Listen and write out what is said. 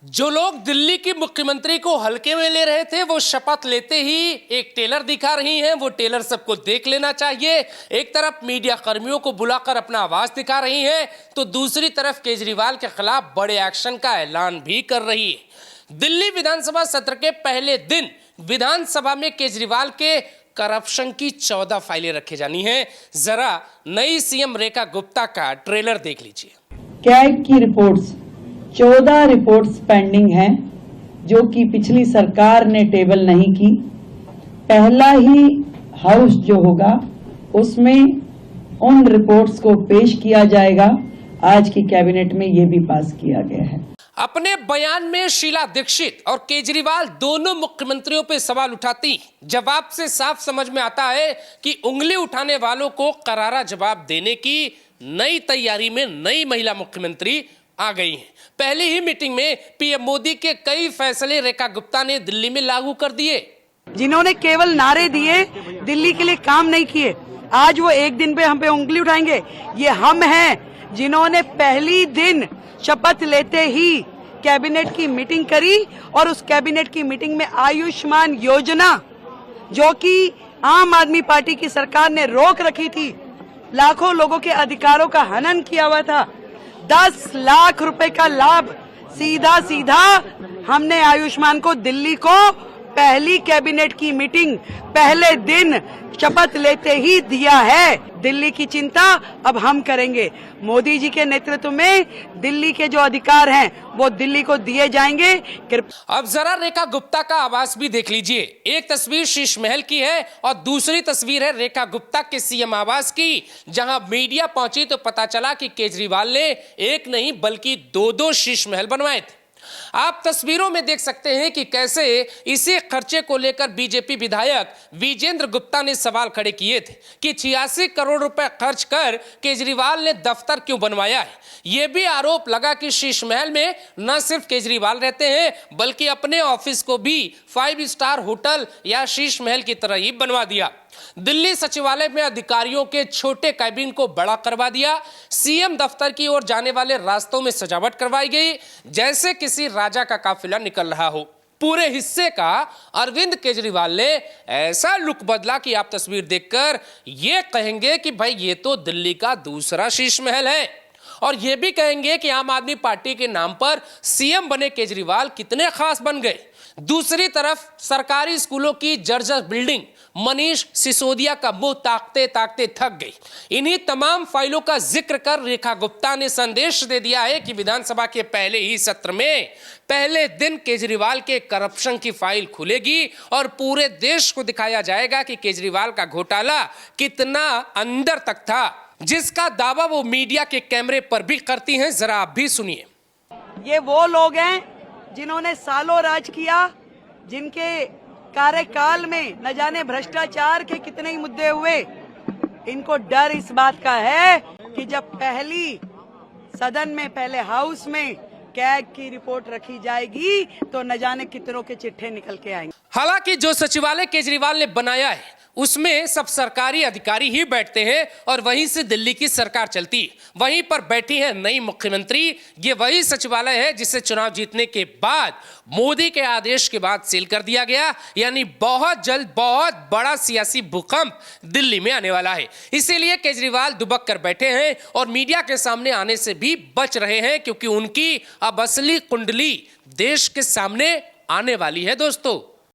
जो लोग दिल्ली की मुख्यमंत्री को हल्के में ले रहे थे वो शपथ लेते ही एक टेलर दिखा रही हैं। वो टेलर सबको देख लेना चाहिए। एक तरफ मीडिया कर्मियों को बुलाकर अपना आवाज दिखा रही हैं तो दूसरी तरफ केजरीवाल के खिलाफ बड़े एक्शन का ऐलान भी कर रही है। दिल्ली विधानसभा सत्र के पहले दिन विधानसभा में केजरीवाल के करप्शन की 14 फाइलें रखी जानी है। जरा नई सीएम रेखा गुप्ता का ट्रेलर देख लीजिए। कैग की रिपोर्ट्स 14 रिपोर्ट्स पेंडिंग हैं जो कि पिछली सरकार ने टेबल नहीं की। पहला ही हाउस जो होगा उसमें उन रिपोर्ट्स को पेश किया जाएगा। आज की कैबिनेट में ये भी पास किया गया है। अपने बयान में शीला दीक्षित और केजरीवाल दोनों मुख्यमंत्रियों पे सवाल उठाती। जवाब से साफ समझ में आता है कि उंगली उठाने वालों को करारा जवाब देने की नई तैयारी में नई महिला मुख्यमंत्री आ गई हैं। पहली ही मीटिंग में पीएम मोदी के कई फैसले रेखा गुप्ता ने दिल्ली में लागू कर दिए। जिन्होंने केवल नारे दिए, दिल्ली के लिए काम नहीं किए, आज वो एक दिन पे हम पे उंगली उठाएंगे। ये हम हैं जिन्होंने पहली दिन शपथ लेते ही कैबिनेट की मीटिंग करी और उस कैबिनेट की मीटिंग में आयुष्मान योजना जो कि आम आदमी पार्टी की सरकार ने रोक रखी थी, लाखों लोगों के अधिकारों का हनन किया हुआ था, 10 लाख रुपए का लाभ सीधा सीधा हमने आयुष्मान को दिल्ली को पहली कैबिनेट की मीटिंग पहले दिन शपथ लेते ही दिया है। दिल्ली की चिंता अब हम करेंगे। मोदी जी के नेतृत्व में दिल्ली के जो अधिकार हैं वो दिल्ली को दिए जाएंगे। अब जरा रेखा गुप्ता का आवाज भी देख लीजिए। एक तस्वीर शीश महल की है और दूसरी तस्वीर है रेखा गुप्ता के सीएम आवास की, जहां मीडिया पहुंची तो पता चला कि केजरीवाल ने एक नहीं बल्कि 2-2 शीश महल बनवाए थे। आप तस्वीरों में देख सकते हैं कि कैसे इसी खर्चे को लेकर बीजेपी विधायक विजेंद्र गुप्ता ने सवाल खड़े किए थे कि 86 करोड़ रुपए खर्च कर केजरीवाल ने दफ्तर क्यों बनवाया है। यह भी आरोप लगा कि शीश महल में न सिर्फ केजरीवाल रहते हैं बल्कि अपने ऑफिस को भी 5 स्टार होटल या शीश महल की तरह ही बनवा दिया। दिल्ली सचिवालय में अधिकारियों के छोटे कैबिन को बड़ा करवा दिया। सीएम दफ्तर की ओर जाने वाले रास्तों में सजावट करवाई गई जैसे किसी राजा का काफिला निकल रहा हो। पूरे हिस्से का अरविंद केजरीवाल ने ऐसा लुक बदला कि आप तस्वीर देखकर यह कहेंगे कि भाई ये तो दिल्ली का दूसरा शीश महल है, और यह भी कहेंगे कि आम आदमी पार्टी के नाम पर सीएम बने केजरीवाल कितने खास बन गए। दूसरी तरफ सरकारी स्कूलों की जर्जर बिल्डिंग मनीष सिसोदिया का मुंह ताकते ताकते थक गई। इन्हीं तमाम फाइलों का जिक्र कर रेखा गुप्ता ने संदेश दे दिया है कि विधानसभा के पहले ही सत्र में पहले दिन केजरीवाल के करप्शन की फाइल खुलेगी और पूरे देश को दिखाया जाएगा कि केजरीवाल का घोटाला कितना अंदर तक था, जिसका दावा वो मीडिया के कैमरे पर भी करती हैं। जरा आप भी सुनिए। ये वो लोग हैं जिन्होंने सालों राज किया, जिनके कार्यकाल में न जाने भ्रष्टाचार के कितने ही मुद्दे हुए। इनको डर इस बात का है कि जब पहली सदन में पहले हाउस में कैग की रिपोर्ट रखी जाएगी तो न जाने कितनों के चिट्ठे निकल के आएंगे। हालांकि जो सचिवालय केजरीवाल ने बनाया है उसमें सब सरकारी अधिकारी ही बैठते हैं और वहीं से दिल्ली की सरकार चलती। वहीं पर बैठी है नई मुख्यमंत्री। ये वही सचिवालय है जिसे चुनाव जीतने के बाद मोदी के आदेश के बाद सील कर दिया गया। यानी बहुत जल्द बहुत बड़ा सियासी भूकंप दिल्ली में आने वाला है। इसीलिए केजरीवाल दुबक कर बैठे हैं और मीडिया के सामने आने से भी बच रहे हैं, क्योंकि उनकी अब असली कुंडली देश के सामने आने वाली है। दोस्तों।